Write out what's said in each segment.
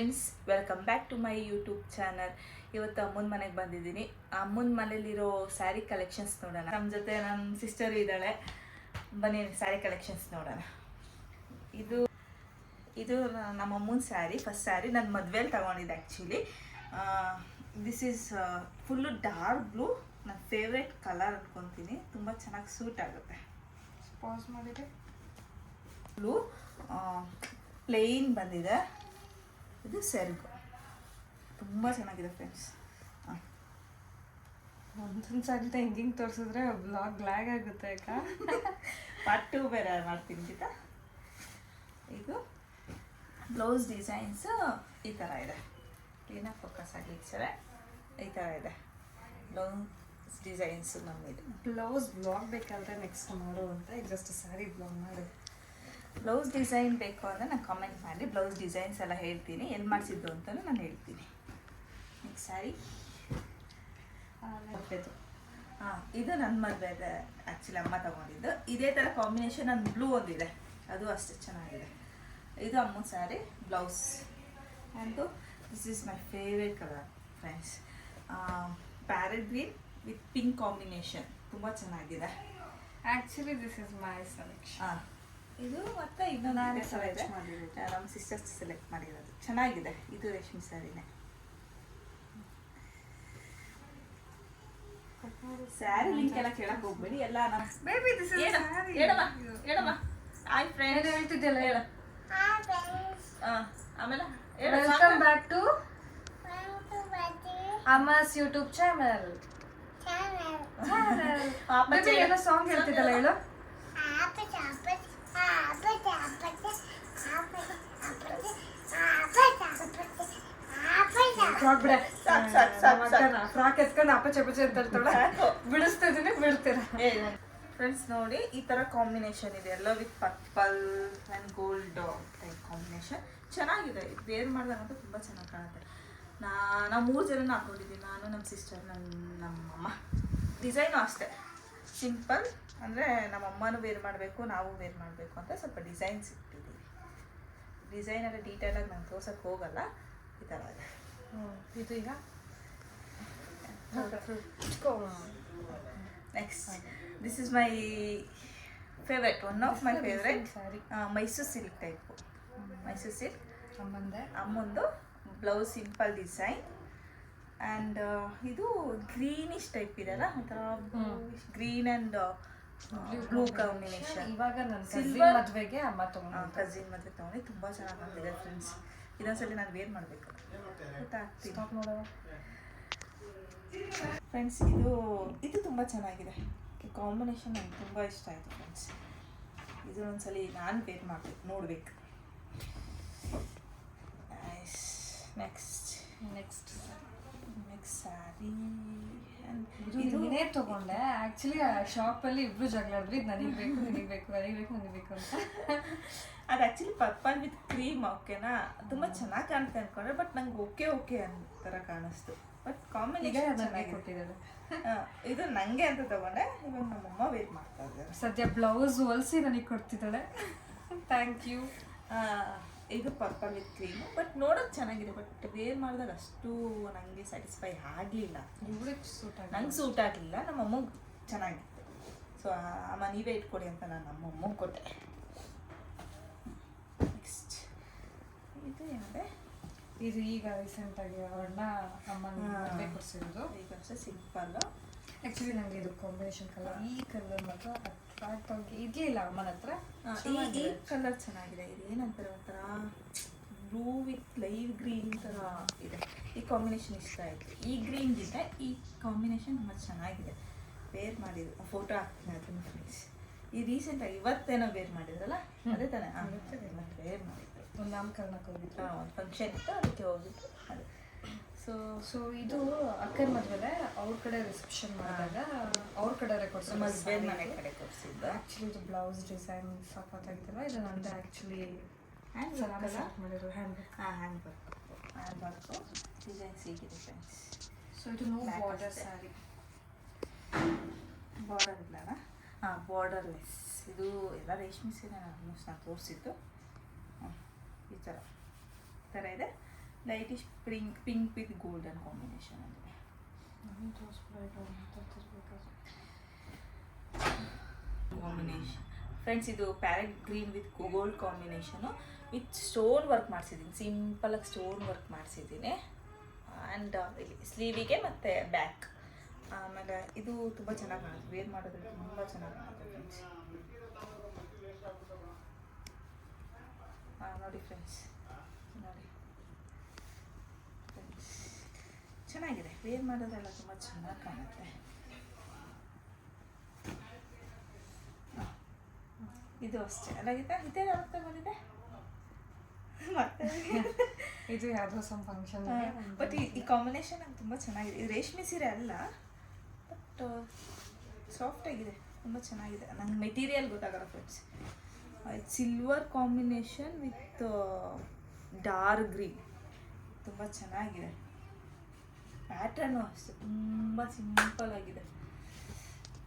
Friends, welcome back to my YouTube channel. ಇವತ್ತು ಅಮ್ಮನ ಮನೆಗೆ ಬಂದಿದ್ದೀನಿ. ಅಮ್ಮನ ಮನೇಲಿರೋ ಸ್ಯಾರಿ ಕಲೆಕ್ಷನ್ಸ್ ನೋಡೋಣ. ನಮ್ಮ ಜೊತೆ ನನ್ನ ಸಿಸ್ಟರ್ ಇದ್ದಾಳೆ. ಬನ್ನಿ ಸ್ಯಾರಿ ಕಲೆಕ್ಷನ್ಸ್ ನೋಡೋಣ. ಇದು ನಮ್ಮ ಅಮ್ಮನ ಸ್ಯಾರಿ, ಫಸ್ಟ್ ಸ್ಯಾರಿ ನನ್ನ ಮದುವೆಯಲ್ಲಿ ತಗೊಂಡಿದ್ದೆ actually. This is full dark blue, ನನ್ನ ಫೇವ್ರೆಟ್ ಕಲರ್ ಅನ್ಕೊತೀನಿ. ತುಂಬ ಚೆನ್ನಾಗಿ ಸೂಟ್ ಆಗುತ್ತೆ. ಪಾಸ್ ಮಾಡಿದೆ. ಬ್ಲೂ ಪ್ಲೇನ್ ಬಂದಿದೆ. ಇದು ಸೆರಗು ತುಂಬ ಚೆನ್ನಾಗಿದೆ ಫ್ರೆಂಡ್ಸ್. ಒಂದೊಂದು ಸಾರಿ ಹಿಂಗೆ ತೋರಿಸಿದ್ರೆ ಬ್ಲಾಗ್ ಲ್ಯಾಗ್ ಆಗುತ್ತೆ ಅಕ್ಕ. ಪಾರ್ಟ್ 2 ಬೇರೆ ಮಾಡ್ತೀನಿ ಗೀತಾ. ಇದು ಬ್ಲೌಸ್ ಡಿಸೈನ್ಸ್ ಈ ಥರ ಇದೆ. ಕ್ಲೀನಾಗಿ ಫೋಕಸ್ ಆಗಲಿ ಸರ. ಈ ಥರ ಇದೆ ಬ್ಲೌಸ್ ಡಿಸೈನ್ಸು ನಮ್ಮಿದೆ. ಬ್ಲೌಸ್ ಬ್ಲಾಗ್ ಬೇಕಾದರೆ ನೆಕ್ಸ್ಟ್ ಮಾಡು ಅಂತ, ಈಗ ಜಸ್ಟ್ ಸ್ಯಾರಿ ಬ್ಲಾಗ್ ಮಾಡು. ಬ್ಲೌಸ್ ಡಿಸೈನ್ ಬೇಕು ಅಂದರೆ ನಾನು ಕಾಮೆಂಟ್ ಮಾಡಿ ಬ್ಲೌಸ್ ಡಿಸೈನ್ಸ್ ಎಲ್ಲ ಹೇಳ್ತೀನಿ, ಎಲ್ಲಿ ಮಾಡಿಸಿದ್ದು ಅಂತಲೂ ನಾನು ಹೇಳ್ತೀನಿ. ನೆಕ್ಸ್ಟ್ ಸ್ಯಾರಿ ಇದು ನನ್ನ ಮದುವೆ ಆ್ಯಕ್ಚುಲಿ ಅಮ್ಮ ತಗೊಂಡಿದ್ದು. ಇದೇ ಥರ ಕಾಂಬಿನೇಷನ್ ನನ್ನ ಬ್ಲೂ ಒಂದಿದೆ, ಅದು ಅಷ್ಟೇ ಚೆನ್ನಾಗಿದೆ. ಇದು ಅಮ್ಮ sari blouse. And this is my favourite colour friends. Parrot green with pink combination ತುಂಬ ಚೆನ್ನಾಗಿದೆ. Actually this is my selection. ಇದು ಮತ್ತೆ ಇನ್ನೊಂದು ಸೆಲೆಕ್ಟ್ ಮಾಡಿರೋದು, ನಮ್ಮ ಸಿಸ್ಟರ್ಸ್ ಸೆಲೆಕ್ಟ್ ಮಾಡಿರೋದು. ಚೆನ್ನಾಗಿದೆ. ಇದು ರೇಷ್ಮೆ ಸ್ಯಾರಿನೇ. ಸ್ಯಾರಿ ಲಿಂಕ್ ಎಲ್ಲ ಕೇಳಕ್ ಹೋಗ್ಬೇಡಿ, ಎಲ್ಲ ಬೇಬಿ ದಿಸ್ ಇಸ್ ಸ್ಯಾರಿ. ಹೇಳಮ್ಮ ಹಾಯ್ ಫ್ರೆಂಡ್ಸ್ ಹೇಳ್ತಿದ್ದೆಲ್ಲ ಹೇಳ. ಆಮೇಲೆ welcome back to Amma's YouTube channel. Baby ಏನೋ ಸಾಂಗ್ ಹೇಳ್ತಿದ್ದಲ್ಲ, ಹೇಳು. ಫ್ರಾಕ್ ಬಿಡ, ಫ್ರಾಕ್ ಎತ್ಕೊಂಡು ಅಪ್ಪಚೆ ಅಪ್ಪಚೆ ಅಂತ ಬಿಡಿಸ್ತಿದ್ದೀನಿ, ಬಿಡ್ತೀರ ಫ್ರೆಂಡ್ಸ್. ನೋಡಿ ಈ ಥರ ಕಾಂಬಿನೇಷನ್ ಇದೆ, ಎಲ್ಲ with purple and gold type combination. ಚೆನ್ನಾಗಿದೆ. ಇದು ವೇರ್ ಮಾಡಿದಾಗಂತೂ ತುಂಬ ಚೆನ್ನಾಗಿ ಕಾಣುತ್ತೆ. ನಾವು 3 ಜನನ ಹಾಕೊಂಡಿದ್ದೀವಿ, ನಾನು, ನಮ್ಮ ಸಿಸ್ಟರ್, ನಮ್ಮಮ್ಮ. ಡಿಸೈನು ಅಷ್ಟೇ ಸಿಂಪಲ್, ಅಂದರೆ ನಮ್ಮಮ್ಮನೂ ವೇರ್ ಮಾಡಬೇಕು, ನಾವು ವೇರ್ ಮಾಡಬೇಕು ಅಂತ ಸ್ವಲ್ಪ ಡಿಸೈನ್ಸ್ ಇಟ್ಟಿದ್ದೀವಿ. ಡಿಸೈನ್ ಎಲ್ಲ ಡೀಟೇಲಾಗಿ ನಾನು ತೋರ್ಸೋಕ್ಕೆ ಹೋಗಲ್ಲ. ಈ ಥರ ಇದೆ. ಇದು ಈಗ next this is my favourite, one of my favourite sari. Mysuru silk type. Mysuru silk ಅಮ್ಮಂದು ಬ್ಲೌಸ್ ಸಿಂಪಲ್ ಡಿಸೈನ್. ಆ್ಯಂಡ್ ಇದು ಗ್ರೀನಿಶ್ ಟೈಪ್ ಇದೆಲ್ಲ, ಒಂಥರ ಗ್ರೀನ್ ಆ್ಯಂಡ್ ಬ್ಲೂ ಕಾಂಬಿನೇಷನ್. ಇವಾಗ ನನ್ನ ಸಿಲ್ವರ್ ಮದುವೆಗೆ ಅಮ್ಮ ತಗೊಂಡು, ಕಸಿನ್ ಮದುವೆ ತೊಗೊಂಡು ತುಂಬ ಚೆನ್ನಾಗಿ ಬಂದಿದೆ ಫ್ರೆಂಡ್ಸ್. ಇದೊಂದ್ಸಲಿ ನಾನು ವೇರ್ ಮಾಡಬೇಕು ಗೊತ್ತಾಗ್ತೀನಿ ಫ್ರೆಂಡ್ಸ್. ಇದು ತುಂಬ ಚೆನ್ನಾಗಿದೆ. ಕಾಂಬಿನೇಷನ್ ನನಗೆ ತುಂಬ ಇಷ್ಟ ಆಯಿತು ಫ್ರೆಂಡ್ಸ್. ಇದು ಒಂದ್ಸಲಿ ನಾನು ವೇರ್ ಮಾಡಬೇಕು, ನೋಡಬೇಕು. ನೆಕ್ಸ್ಟ್ ಸ್ಯಾರಿ. ಇದು ನೀನೇ ತಗೊಂಡೆ. ಆ್ಯಕ್ಚುಲಿ ಆ ಶಾಪಲ್ಲಿ ಇಬ್ರು ಜಗಳಾಡಿದ್ರು, ಇದು ನನಗೆ ಬೇಕು, ನನಗೆ ಬೇಕು, ನನಗೆ ಬೇಕು, ನನಗೆ ಬೇಕು ಅಂತ. ಅದು ಆ್ಯಕ್ಚುಲಿ ಪರ್ಪಲ್ ವಿತ್ ಕ್ರೀಮ್, ಓಕೆನಾ, ತುಂಬ ಚೆನ್ನಾಗಿ ಕಾಣುತ್ತೆ ಅಂದ್ಕೊಂಡ್ರೆ, ಬಟ್ ನಂಗೆ ಓಕೆ ಥರ ಕಾಣಿಸ್ತು. ಬಟ್ ಕಾಂಬಿನೇಷನ್ ಚೆನ್ನಾಗಿ ಕೊಟ್ಟಿದ್ದಾರೆ. ಇದು ನನಗೆ ಅಂತ ತಗೊಂಡೆ. ಇವಾಗ ನಮ್ಮಮ್ಮ ವೇರ್ ಮಾಡ್ತಾ ಇದ್ದಾರೆ. ಸದ್ಯ ಬ್ಲೌಸ್ ಹೊಲಿಸಿ ನನಗೆ ಕೊಡ್ತಿದ್ದಾಳೆ. Thank you. ಇದು ಪರ್ಪಲ್ ವಿತ್ ಕ್ರೀಮು, ಬಟ್ ನೋಡೋಕೆ ಚೆನ್ನಾಗಿದೆ. ಬಟ್ ವೇರ್ ಮಾಡಿದಾಗ ಅಷ್ಟು ನನಗೆ ಸ್ಯಾಟಿಸ್ಫೈ ಆಗಲಿಲ್ಲ. ನಂಗೆ ಸೂಟ್ ಆಗಲಿಲ್ಲ. ನಮ್ಮಮ್ಮಗೆ ಚೆನ್ನಾಗಿತ್ತು. ಸೊ ಅಮ್ಮ ನೀವೇ ಇಟ್ಕೊಡಿ ಅಂತ ನಾನು ನಮ್ಮಮ್ಮಗೆ ಕೊಟ್ಟೆ. ನೆಕ್ಸ್ಟ್ ಇದು ಏನಿದೆ, ಇದು ಈಗ ರೀಸೆಂಟಾಗಿ ಅವ್ರನ್ನ ಅಮ್ಮನ ಮದುವೆ ಕೊಡಿಸಿರೋದು. ಈಗ ಅಷ್ಟೇ ಸಿಂಪಲ್ಲು. ಆ್ಯಕ್ಚುಲಿ ನನಗೆ ಇದು ಕಾಂಬಿನೇಷನ್ ಕಲರ್, ಈ ಕಲರ್ ಮಾತ್ರ ಅಟ್ರಾಕ್ಟ್ ಆಗಿ ಇರಲಿಲ್ಲ ಅಮ್ಮನ ಹತ್ರ. ಈ ಕಲರ್ ಚೆನ್ನಾಗಿದೆ. ಇದು ಏನಂತಾರೆ, ಒಂಥರ ಬ್ಲೂ ವಿತ್ ಲೈವ್ ಗ್ರೀನ್ ಥರ ಇದೆ. ಈ ಕಾಂಬಿನೇಷನ್ ಇಷ್ಟ ಆಯಿತು. ಈ ಗ್ರೀನ್ಗಿಂತ ಈ ಕಾಂಬಿನೇಷನ್ ತುಂಬ ಚೆನ್ನಾಗಿದೆ. ವೇರ್ ಮಾಡಿದ್ರು, ಫೋಟೋ ಹಾಕ್ತೀನಿ ಅದನ್ನು ಫ್ರೆಂಡ್ಸ್. ಈ ರೀಸೆಂಟಾಗಿ ಇವತ್ತೇನೋ ವೇರ್ ಮಾಡಿದ್ರಲ್ಲ, ಅದೇ ತಾನೇ ವೇರ್ ಮಾಡಿದ್ರು. ಒಂದು ನಾಮಕರಣಕ್ಕೆ ಹೋಗಿದ್ರು, ಒಂದು ಫಂಕ್ಷನ್ ಇತ್ತು, ಅದಕ್ಕೆ ಹೋಗಿತ್ತು. ಅದೇ ಸೊ ಇದು ಅಕ್ಕನ ಮದುವೆ ಅವ್ರ ಕಡೆ ರಿಸೆಪ್ಷನ್ ಮಾಡಿದಾಗ ಅವ್ರ ಕಡೆ ಮದುವೆ ಮನೆ ಕಡೆ ಕೊಡಿಸಿದ್ದು. ಆ್ಯಕ್ಚುಲಿ ಇದು ಬ್ಲೌಸ್ ಡಿಸೈನ್ ಸಖತ್ತಾಗಿತ್ತಲ್ಲ. ಇದು ನಂದು ಆ್ಯಕ್ಚುಲಿ ಮಾಡಿರೋ ಹ್ಯಾಂಡ್ ವರ್ಕು ಡಿಸೈನ್ಸ್ ಹೀಗಿದೆ ಫ್ರೆಂಡ್ಸ್. ಸೊ ಇದು ನೋ ಬಾರ್ಡರ್ ಸ್ಯಾರಿ. ಬಾರ್ಡರ್ ಇಲ್ಲ, ಬಾರ್ಡರ್ಲೆಸ್. ಇದು ಎಲ್ಲ ರೇಷ್ಮೆ ಸೀರೆ ಆಲ್ಮೋಸ್ಟ್ ನಾನು ತೋರಿಸಿದ್ದು. ಈ ಥರ ಇದೆ. Lightish pink with golden combination ಅಲ್ಲಿ ಕಾಂಬಿನೇಷನ್ ಫ್ರೆಂಡ್ಸ್. ಇದು parrot green with gold combination with stone work ಮಾಡಿಸಿದ್ದೀನಿ. ಸಿಂಪಲಾಗಿ ಸ್ಟೋನ್ ವರ್ಕ್ ಮಾಡಿಸಿದ್ದೀನಿ. ಆ್ಯಂಡ್ ಇಲ್ಲಿ ಸ್ಲೀವಿಗೆ ಮತ್ತು ಬ್ಯಾಕ್. ಆಮೇಲೆ ಇದು ತುಂಬ ಚೆನ್ನಾಗಿ ಕಾಣುತ್ತೆ, ವೇರ್ ಮಾಡೋದ್ರಲ್ಲಿ ತುಂಬ ಚೆನ್ನಾಗಿ ಕಾಣುತ್ತೆ ಫ್ರೆಂಡ್ಸ್. ನೋಡಿ ಫ್ರೆಂಡ್ಸ್, ನೋಡಿ ಫ್ರೆಂಡ್ಸ್, ಚೆನ್ನಾಗಿದೆ, ವೇರ್ ಮಾಡೋದ್ರೆಲ್ಲ ತುಂಬ ಚೆನ್ನಾಗಿ ಕಾಣುತ್ತೆ. ಇದು ಅಷ್ಟೇ ಅಲ್ಲಾಗಿದ್ದ, ಇದೇ ಯಾವತ್ತ ಬಂದಿದೆ ಮತ್ತೆ ಇದು ಯಾವುದೋ ಸಮ್ ಫಂಕ್ಷನ್. ಬಟ್ ಈ ಕಾಂಬಿನೇಷನ್ ನಂಗೆ ತುಂಬ ಚೆನ್ನಾಗಿದೆ. ಇದು ರೇಷ್ಮೆ ಸೀರೆ ಅಲ್ಲ, ಬಟ್ ಸಾಫ್ಟ್ ಆಗಿದೆ, ತುಂಬ ಚೆನ್ನಾಗಿದೆ. ನಂಗೆ ಮೆಟೀರಿಯಲ್ ಗೊತ್ತಾಗಲ್ಲ friends. Silver combination with dark green, ತುಂಬ ಚೆನ್ನಾಗಿದೆ. ಪ್ಯಾಟ್ರನ್ನು ಅಷ್ಟೇ ತುಂಬ ಸಿಂಪಲ್ ಆಗಿದೆ.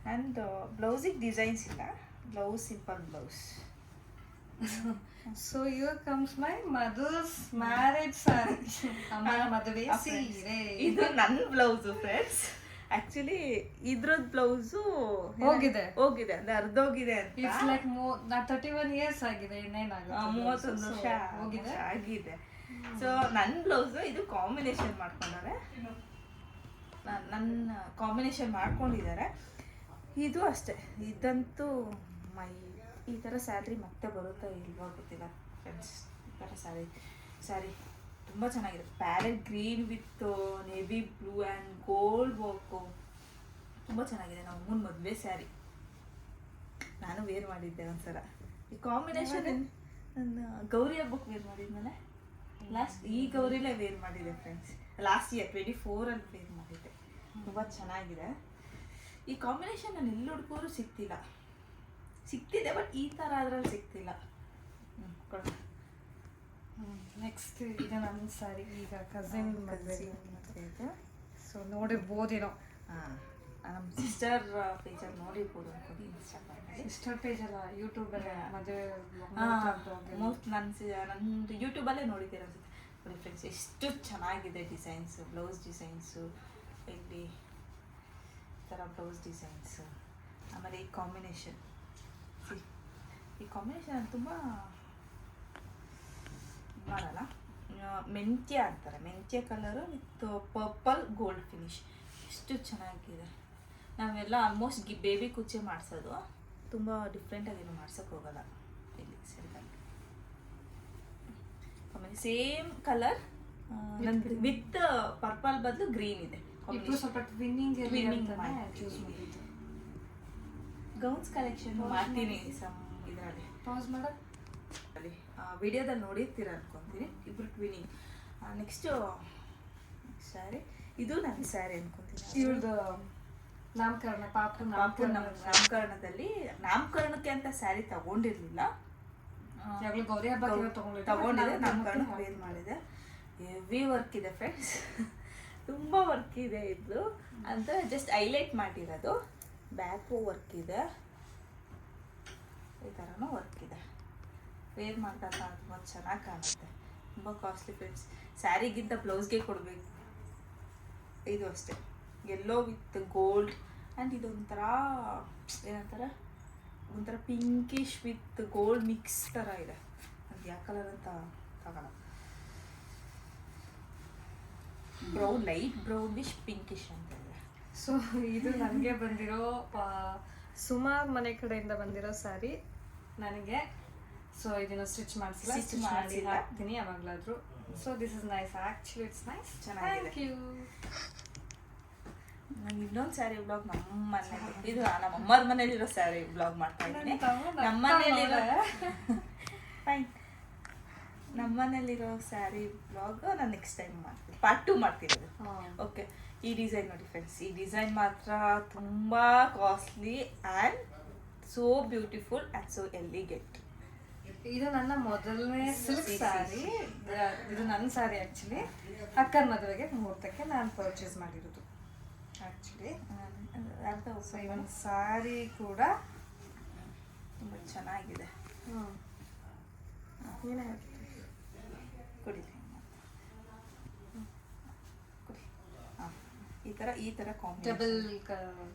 ಆ್ಯಂಡ್ ಬ್ಲೌಸಿಗೆ ಡಿಸೈನ್ಸ್ ಇಲ್ಲ, blouse simple blouse. So here comes my mother's marriage saree. ಅಮ್ಮನ ಮದುವೆ ಸೀರೆ. ಇದು ನನ್ನ ಬ್ಲೌಸು ಫ್ರೆಂಡ್ಸ್. ಆಕ್ಚುಲಿ ಇದ್ರದ್ದು ಬ್ಲೌಸು ಹೋಗಿದೆ ಅಂದ್ರೆ ಅರ್ಧೋಗಿದೆ ಅಂತ. ಇಟ್ಸ್ ಲೈಕ್ 31 years ಆಗಿದೆ, ಇನ್ನೇನಾಗುತ್ತೆ 31 ವರ್ಷ ಹೋಗಿದೆ ಆಗಿದೆ. ಸೊ ನನ್ನ ಬ್ಲೌಸು ಇದು ಕಾಂಬಿನೇಷನ್ ಮಾಡ್ಕೊಂಡಾರೆ, ನನ್ನ ಕಾಂಬಿನೇಷನ್ ಮಾಡ್ಕೊಂಡಿದ್ದಾರೆ. ಇದು ಅಷ್ಟೇ, ಇದಂತೂ ಈ ಥರ ಸ್ಯಾರಿ ಮತ್ತೆ ಬರುತ್ತಾ ಇಲ್ವಾ ಗೊತ್ತಿಲ್ಲ ಫ್ರೆಂಡ್ಸ್. ಈ ಥರ ಸ್ಯಾರಿ ತುಂಬ ಚೆನ್ನಾಗಿದೆ. Parrot green with navy blue and gold work ತುಂಬ ಚೆನ್ನಾಗಿದೆ. ನಮ್ಮ ಅಮ್ಮನ ಮದುವೆ ಸ್ಯಾರಿ ನಾನು ವೇರ್ ಮಾಡಿದ್ದೆ ಒಂದ್ಸಲ. ಈ ಕಾಂಬಿನೇಷನ್ ನನ್ನ ಗೌರಿ ಹಬ್ಬಕ್ಕೆ ವೇರ್ ಮಾಡಿದ್ಮೇಲೆ ಲಾಸ್ಟ್ ಈ ಗೌರಿಲೇ ವೇರ್ ಮಾಡಿದೆ ಫ್ರೆಂಡ್ಸ್. ಲಾಸ್ಟ್ ಇಯರ್ 24 ವೇರ್ ಮಾಡಿದ್ದೆ. ತುಂಬ ಚೆನ್ನಾಗಿದೆ. ಈ ಕಾಂಬಿನೇಷನ್ ನಾನು ಎಲ್ಲಿ ಹುಡುಕೋರು ಸಿಕ್ತಿದೆ, ಬಟ್ ಈ ಥರ ಅದ್ರಲ್ಲಿ ಸಿಗ್ತಿಲ್ಲ. ನೆಕ್ಸ್ಟ್ ಇದು ನನ್ನ ಸಾರಿ. ಈಗ ಕಸಿನ್ ಮದುವೆ, ಸೊ ನೋಡಿರ್ಬೋದೇನೋ. ನಮ್ಮ ಸಿಸ್ಟರ್ ಪೇಜಲ್ಲಿ ನೋಡಿರ್ಬೋದು ಅನ್ಕೊಂಡು ಇನ್ಸ್ಟಾಗ್ರಾಮಲ್ಲಿ. ಸಿಸ್ಟರ್ ಪೇಜ್ ಅಲ್ಲ, ಯೂಟ್ಯೂಬಲ್ಲೇ ಮದುವೆ ಮೋಸ್ಟ್ ನಂದು ಯೂಟ್ಯೂಬಲ್ಲೇ ನೋಡಿದ್ದೀರ ಅನ್ಸುತ್ತೆ. ನೋಡಿ ಫ್ರೆಂಡ್ಸ್, ಎಷ್ಟು ಚೆನ್ನಾಗಿದೆ ಡಿಸೈನ್ಸು, ಬ್ಲೌಸ್ ಡಿಸೈನ್ಸು, ಇಲ್ಲಿ ಈ ಥರ ಬ್ಲೌಸ್ ಡಿಸೈನ್ಸು. ಆಮೇಲೆ ಈ ಕಾಂಬಿನೇಷನ್ ತುಂಬ ಮಾಡಲ್ಲ. ಮೆಂತ್ಯ ಅಂತಾರೆ, ಮೆಂತ್ಯ colour with purple gold finish. ಎಷ್ಟು ಚೆನ್ನಾಗಿದೆ. ನಾವೆಲ್ಲ ಆಲ್ಮೋಸ್ಟ್ ಬೇಬಿ ಕುಚ್ಚೆ ಮಾಡಿಸೋದು, ತುಂಬ ಡಿಫ್ರೆಂಟಾಗೇನು ಮಾಡ್ಸೋಕ್ಕೆ ಹೋಗಲ್ಲ. ಇಲ್ಲಿ ಸರಿಯಾಗಿ ಆಮೇಲೆ ಸೇಮ್ ಕಲರ್ ವಿತ್ ಪರ್ಪಲ್ ಬದಲು ಗ್ರೀನ್ ಇದೆ. ಸ್ವಲ್ಪ ಟ್ವಿನ್ನಿಂಗ್ ಚೂಸ್ ಮಾಡಿದ್ದು. ಗೌನ್ಸ್ ಕಲೆಕ್ಷನ್ ಮಾಡ್ತೀನಿ ಇದರಲ್ಲಿ. ಪಾಸ್ ಮಾಡೋದು ಅಲ್ಲಿ ವಿಡಿಯೋದಲ್ಲಿ ನೋಡಿರ್ತೀರ ಅನ್ಕೊತೀನಿ. ಇಬ್ರು ಟ್ವಿನಿಂಗ್. ನೆಕ್ಸ್ಟು ಸ್ಯಾರಿ, ಇದು ನನ್ನ ಸ್ಯಾರಿ ಅನ್ಕೊತೀನಿ. ಇವ್ರದ್ದು ನಾಮಕರಣ, ಪಾಪು ನಾಮಕರಣದಲ್ಲಿ ನಾಮಕರಣಕ್ಕೆ ಅಂತ ಸ್ಯಾರಿ ತಗೊಂಡಿರ್ಲಿಲ್ಲ. ಗೌರಿ ಹಬ್ಬ ತಗೊಂಡಿದ್ದೆ, ನಾಮಕರಣ ವೇರ್ ಮಾಡಿದೆ. ಹೆವಿ ವರ್ಕ್ ಇದೆ ಫ್ರೆಂಡ್ಸ್, ತುಂಬ ವರ್ಕ್ ಇದೆ. ಇದು ಅಂತ ಜಸ್ಟ್ ಹೈಲೈಟ್ ಮಾಡಿರೋದು. ಬ್ಯಾಕು ವರ್ಕ್ ಇದೆ, ಈ ಥರನೂ ವರ್ಕ್ ಇದೆ. ವೇರ್ ಮಾಡಿದಾಗ ತುಂಬ ಚೆನ್ನಾಗಿ ಕಾಣುತ್ತೆ. ತುಂಬ ಕಾಸ್ಟ್ಲಿ ಫ್ರೆಂಡ್ಸ್. ಸ್ಯಾರಿಗಿಂತ ಬ್ಲೌಸ್ಗೆ ಕೊಡಬೇಕು. ಇದು ಅಷ್ಟೇ, ಯೆಲ್ಲೋ ವಿತ್ ಗೋಲ್ಡ್ ಆ್ಯಂಡ್ ಇದೊಂಥರ ಏನಂತಾರೆ, ಒಂಥರ ಪಿಂಕಿಶ್ ವಿತ್ ಗೋಲ್ಡ್ ಮಿಕ್ಸ್ ಥರ ಇದೆ. ಅದು ಯಾವ ಕಲರ್ ಅಂತ ತಗೋಣ. ಬ್ರೌನ್, ಲೈಟ್ ಬ್ರೌನಿಶ್ ಪಿಂಕಿಶ್ ಅಂತ ಇದೆ. ಸೊ ಇದು ನನಗೆ ಬಂದಿರೋ ಸುಮಾರು ಮನೆ ಕಡೆಯಿಂದ ಬಂದಿರೋ ಸ್ಯಾರಿ ನನಗೆ. ಸೊ ಇದನ್ನು ಸ್ಟಿಚ್ ಮಾಡಿ ಹಾಕ್ತೀನಿ ಯಾವಾಗಲಾದರೂ. So this is nice, actually it's nice, ಚೆನ್ನಾಗಿದೆ. ನಂಗೆ ಇನ್ನೊಂದು ಸ್ಯಾರಿ ಬ್ಲಾಗ್ ನಮ್ಮ ಮನೆ, ಇದು ನಮ್ಮ ಅಮ್ಮರ ಮನೇಲಿರೋ ಸ್ಯಾರಿ ಬ್ಲಾಗ್ ಮಾಡ್ತಾ ಇದ್ದೀನಿ. ನಮ್ಮ ಮನೇಲಿರೋ ಸ್ಯಾರಿ ಬ್ಲಾಗ್ ನಾನು ನೆಕ್ಸ್ಟ್ ಟೈಮ್ ಮಾಡ್ತೀನಿ, ಪಾರ್ಟ್ 2 ಮಾಡ್ತೀನಿ. ಓಕೆ, ಈ ಡಿಸೈನ್ ನೋಡಿ ಫ್ರೆಂಡ್ಸ್, ಈ ಡಿಸೈನ್ ಮಾತ್ರ ತುಂಬ costly and so beautiful and so elegant. ಇದು ನನ್ನ ಮೊದಲನೇ ಸಿಲ್ಕ್ ಸ್ಯಾರಿ. ಇದು ನನ್ನ ಸ್ಯಾರಿ ಆ್ಯಕ್ಚುಲಿ. ಅಕ್ಕನ ಮದುವೆಗೆ ಮುಹೂರ್ತಕ್ಕೆ ನಾನು ಪರ್ಚೇಸ್ ಮಾಡಿರೋದು ಆ್ಯಕ್ಚುಲಿ. ಇವನ್ ಸ್ಯಾರಿ ಕೂಡ ತುಂಬ ಚೆನ್ನಾಗಿದೆ. ಏನಾಗುತ್ತೆ ಕುಡಿ ಈ ಥರ double combination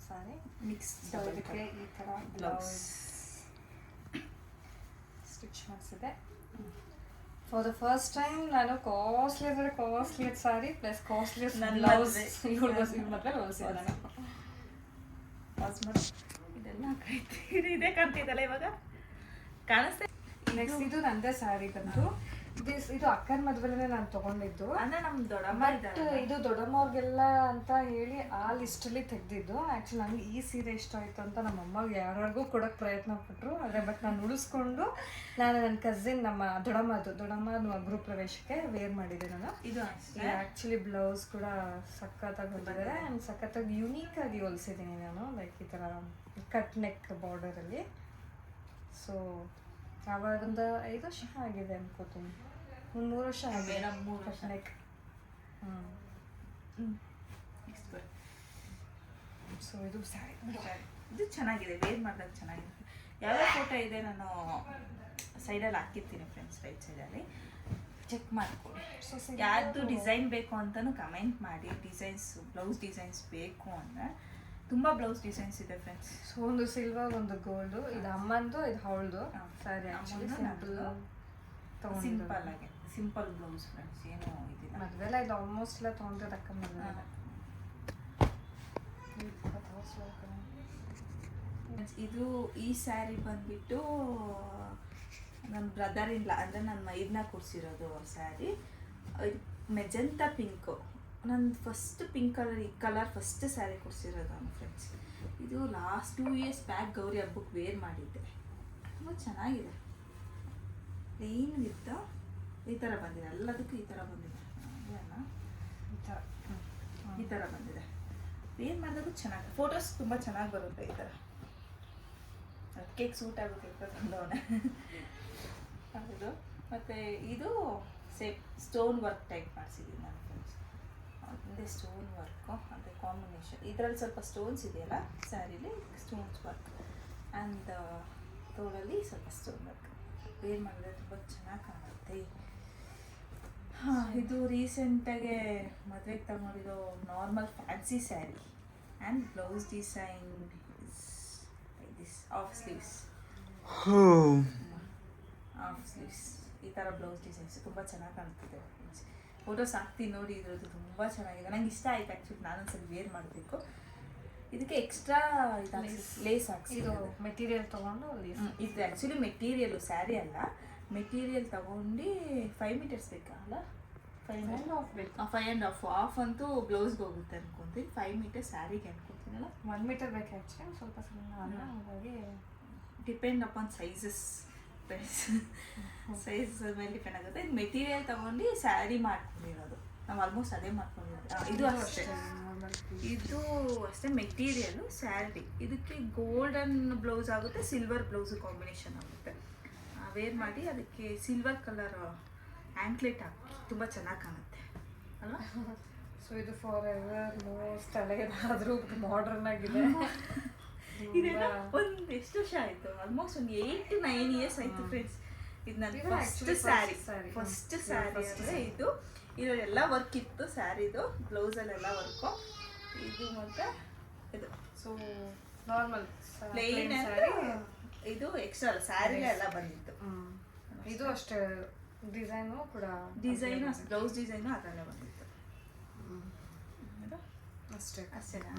sari mix so ಇದಕ್ಕೆ ಈ ಥರ ಬ್ಲೌಸ್ ಸ್ಟಿಚ್ ಮಾಡಿಸಿದೆ. ಫಾರ್ ದ ಫಸ್ಟ್ ಟೈಮ್ ನಾನು costly sari plus costly blouse ಇವ್ರ ಮದುವೆ ಹೊಲಿಸಿದೆ ನಾನು. ಇದೆಲ್ಲ ಇದೇ ಕಾಣ್ತಿದ್ದಲ್ಲ ಇವಾಗ ಕಾಣಿಸ್ತಾ. ನೆಕ್ಸ್ಟ್ ಇದು ನಂದೇ ಸ್ಯಾರಿ ಬಂತು. ಇದು ಅಕ್ಕನ ಮದುವೆಲೇ ನಾನು ತಗೊಂಡಿದ್ದು. ಅಂದ್ರೆ ನಮ್ಮ ದೊಡ್ಡಮ್ಮ ಬಟ್ ಇದು ದೊಡ್ಡಮ್ಮ ಅವ್ರಿಗೆಲ್ಲ ಅಂತ ಹೇಳಿ ಆ ಲಿಸ್ಟಲ್ಲಿ ತೆಗೆದಿದ್ದು. ಆ್ಯಕ್ಚುಲಿ ನನಗೆ ಈ ಸೀರೆ ಇಷ್ಟ ಆಯಿತು ಅಂತ ನಮ್ಮ ಅಮ್ಮಗೆ ಯಾರಿಗೂ ಕೊಡೋಕ್ಕೆ ಪ್ರಯತ್ನ ಪಟ್ಟರು. ಆದರೆ ಬಟ್ ನಾನು ಉಳಿಸ್ಕೊಂಡು ನಾನು ನನ್ನ ಕಸಿನ್ ನಮ್ಮ ದೊಡ್ಡಮ್ಮ ಗೃಹ ಪ್ರವೇಶಕ್ಕೆ ವೇರ್ ಮಾಡಿದ್ದೆ ನಾನು. ಇದು ಆ್ಯಕ್ಚುಲಿ ಬ್ಲೌಸ್ ಕೂಡ ಸಖತ್ತಾಗಿ ಬಂದಿದ್ದಾರೆ ಆ್ಯಂಡ್ ಸಖತ್ತಾಗಿ ಯುನೀಕಾಗಿ ಹೊಲಿಸಿದ್ದೀನಿ ನಾನು. ಲೈಕ್ ಈ ಥರ ಕಟ್ ನೆಕ್ ಬಾರ್ಡರಲ್ಲಿ. ಸೊ ಆವಾಗಿಂದ 5 ವರ್ಷ ಆಗಿದೆ ಅನ್ಕೋತೀನಿ, 3 ವರ್ಷ ಆಗಿದೆ. 3 ವರ್ಷ. ನೆಕ್ ಸೊ ಇದು ಸ್ಯಾರಿ ಇದು ಚೆನ್ನಾಗಿದೆ, ವೇರ್ ಮಾಡಿದಾಗ ಚೆನ್ನಾಗಿದೆ. ಯಾವ್ಯಾವ ಫೋಟೋ ಇದೆ ನಾನು ಸೈಡಲ್ಲಿ ಹಾಕಿರ್ತೀನಿ ಫ್ರೆಂಡ್ಸ್, ರೈಟ್ ಸೈಡಲ್ಲಿ ಚೆಕ್ ಮಾಡ್ಕೊಳ್ಳಿ. ಯಾರ್ದು ಡಿಸೈನ್ ಬೇಕು ಅಂತಲೂ ಕಮೆಂಟ್ ಮಾಡಿ. ಬ್ಲೌಸ್ ಡಿಸೈನ್ಸ್ ಬೇಕು ಅಂದರೆ ತುಂಬ ಬ್ಲೌಸ್ ಡಿಸೈನ್ಸ್ ಇದೆ ಫ್ರೆಂಡ್ಸ್. ಸೊ ಒಂದು ಸಿಲ್ವರ್ ಒಂದು ಗೋಲ್ಡು, ಇದು ಅಮ್ಮಂದು ಇದು ಅವಳದು ಸ್ಯಾರಿ. ಆ್ಯಕ್ಚುಲಿ ಸಿಂಪಲ್ ಆಗಿ ಸಿಂಪಲ್ ಬ್ಲೌಸ್ ಫ್ರೆಂಡ್ಸ್, ಏನು ಇದಿಲ್ಲ. ಮದುವೆಲ್ಲ ಇದು ಆಲ್ಮೋಸ್ಟ್ ಎಲ್ಲ ತೊಗೊಂಡಿದ್ದು ಅಕ್ಕ ಮದುವೆ. ಇದು ಈ ಸ್ಯಾರಿ ಬಂದ್ಬಿಟ್ಟು ನನ್ನ ಬ್ರದರ್ ಇಲ್ಲ ಅಂದರೆ ನನ್ನ ಮೈದನ್ನ ಕೊಡಿಸಿರೋದು ಸ್ಯಾರಿ. ಮೆಜೆಂಟಾ ಪಿಂಕು, ನನ್ನ ಫಸ್ಟ್ ಪಿಂಕ್ ಕಲರ್, ಈ ಕಲರ್ ಫಸ್ಟ್ ಸ್ಯಾರಿ ಕೊಡಿಸಿರೋದು ಅವನು ಫ್ರೆಂಡ್ಸ್. ಇದು ಲಾಸ್ಟ್ 2 years ಬ್ಯಾಕ್ ಗೌರಿ ಹಬ್ಬಕ್ಕೆ ವೇರ್ ಮಾಡಿದ್ದೆ. ತುಂಬ ಚೆನ್ನಾಗಿದೆ, ಪ್ಲೇನ್ ವಿತ್ ಈ ಥರ ಬಂದಿದೆ. ಎಲ್ಲದಕ್ಕೂ ಈ ಥರ ಬಂದಿದೆ ಅಲ್ಲ, ಈ ಥರ ಬಂದಿದೆ. ವೇರ್ ಮಾಡಿದಾಗೂ ಚೆನ್ನಾಗಿ ಫೋಟೋಸ್ ತುಂಬ ಚೆನ್ನಾಗಿ ಬರುತ್ತೆ ಈ ಥರ. ಅದಕ್ಕೆ ಸೂಟ್ ಆಗುತ್ತೆ ಅಂತ ತಂದವನೆ. ಹೌದು. ಮತ್ತು ಇದು ಸ್ಟೋನ್ ವರ್ಕ್ ಟೈಪ್ ಮಾಡಿಸಿದ್ದೀನಿ ನಾನು ಫ್ರೆಂಡ್ಸ್. ಹಿಂದೆ ಸ್ಟೋನ್ ವರ್ಕು ಅಂದರೆ ಕಾಂಬಿನೇಷನ್. ಇದರಲ್ಲಿ ಸ್ವಲ್ಪ ಸ್ಟೋನ್ಸ್ ಇದೆಯಲ್ಲ ಸ್ಯಾರಿಲಿ, ಸ್ಟೋನ್ಸ್ ವರ್ಕ್ ಆ್ಯಂಡ್ ತೋಳಲ್ಲಿ ಸ್ವಲ್ಪ ಸ್ಟೋನ್ ವರ್ಕ್. ವೇರ್ ಮಾಡಿದ್ರೆ ತುಂಬ ಚೆನ್ನಾಗಿ ಕಾಣುತ್ತೆ. ಹಾಂ, ಇದು ರೀಸೆಂಟಾಗೆ ಮದುವೆಗೆ ತಗೊಂಡಿರೋ normal fancy sari and blouse design this of sleeves ಈ ಥರ ಬ್ಲೌಸ್ ಡಿಸೈನ್ಸ್ ತುಂಬ ಚೆನ್ನಾಗಿ ಕಾಣ್ತಿದೆ. ಫೋಟೋಸ್ ಹಾಕ್ತೀನಿ ನೋಡಿ, ಇದ್ರದ್ದು ತುಂಬ ಚೆನ್ನಾಗಿದೆ. ನಂಗೆ ಇಷ್ಟ ಆಯ್ತು ಆ್ಯಕ್ಚುಲಿ, ನಾನೊಂದ್ಸಲ ವೇರ್ ಮಾಡಬೇಕು. ಇದಕ್ಕೆ ಎಕ್ಸ್ಟ್ರಾ ಲೇಸ್ ಹಾಕ್ಸಿ. ಇದು ಮೆಟೀರಿಯಲ್ ತೊಗೊಂಡು ಇದು ಆ್ಯಕ್ಚುಲಿ ಮೆಟೀರಿಯಲು ಸ್ಯಾರಿ ಅಲ್ಲ, ಮೆಟೀರಿಯಲ್ ತೊಗೊಂಡು 5 ಮೀಟರ್ಸ್ ಬೇಕಾ? 5.5 ಬೇಕು. 5.5 ಹಾಫ್ ಅಂತೂ ಬ್ಲೌಸ್ಗೆ ಹೋಗುತ್ತೆ ಅನ್ಕೊಂತೀನಿ. 5 ಮೀಟರ್ ಸ್ಯಾರಿಗೆ ಅನ್ಕೊತೀನಲ್ಲ. 1 ಮೀಟರ್ ಬೇಕು ಆ್ಯಕ್ಚುಲಿ, ಸ್ವಲ್ಪ ಸಣ್ಣ ಅಲ್ಲ, ಹಾಗಾಗಿ ಡಿಪೆಂಡ್ ಅಪಾನ್ ಸೈಜಸ್ ಮೇಲೆ ಡಿಪೆಂಡ್ ಆಗುತ್ತೆ. ಇದು ಮೆಟೀರಿಯಲ್ ತೊಗೊಂಡು ಸ್ಯಾರಿ ಮಾಡ್ಕೊಂಡಿರೋದು ನಾವು, ಆಲ್ಮೋಸ್ಟ್ ಅದೇ ಮಾಡ್ಕೊಂಡಿರೋದು. ಇದು ಅಷ್ಟೇ, ಇದು ಅಷ್ಟೇ ಮೆಟೀರಿಯಲು ಸ್ಯಾರಿ. ಇದಕ್ಕೆ ಗೋಲ್ಡನ್ ಬ್ಲೌಸ್ ಆಗುತ್ತೆ, ಸಿಲ್ವರ್ ಬ್ಲೌಸು ಕಾಂಬಿನೇಷನ್ ಆಗುತ್ತೆ. ವೇರ್ ಮಾಡಿ ಅದಕ್ಕೆ ಸಿಲ್ವರ್ ಕಲರ್ ಆ್ಯಂಕ್ಲೆಟ್ ಹಾಕಿ ತುಂಬ ಚೆನ್ನಾಗಿ ಕಾಣುತ್ತೆ ಅಲ್ವಾ? ಸೊ ಇದು ಫಾರ್ ಎವರ್ ಮೋಸ್ಟ್ ತಲೆಗಾದರೂ ಮಾಡರ್ನ್ ಆಗಿದೆ. ಇದೆಲ್ಲ ಒಂದು ಎಷ್ಟು ವರ್ಷ ಆಯಿತು? ಆಲ್ಮೋಸ್ಟ್ ಒಂದು 8 to 9 years ಆಯಿತು ಫ್ರೆಂಡ್ಸ್. ಇದು ನನ್ನ ಫಸ್ಟ್ ಸ್ಯಾರಿ ಅಂದರೆ ಇದು. ಇದರಲ್ಲೆಲ್ಲ ವರ್ಕ್ ಇತ್ತು ಸ್ಯಾರಿದು, ಬ್ಲೌಸಲ್ಲೆಲ್ಲ ವರ್ಕು. ಇದು ಮತ್ತು ಇದು ಸೊ ನಾರ್ಮಲ್ ಪ್ಲೇನ್ ಸ್ಯಾರಿ. ಇದು ಎಕ್ಸ್ಟ್ರಾ ಸ್ಯಾರಿಲೇ ಎಲ್ಲ ಬಂದಿತ್ತು. ಇದು ಅಷ್ಟೇ ಡಿಸೈನು ಕೂಡ, ಡಿಸೈನು ಬ್ಲೌಸ್ ಡಿಸೈನು ಅದರಲ್ಲೇ ಬಂದಿತ್ತು ಅಷ್ಟೇ ಅಷ್ಟೇನಾ?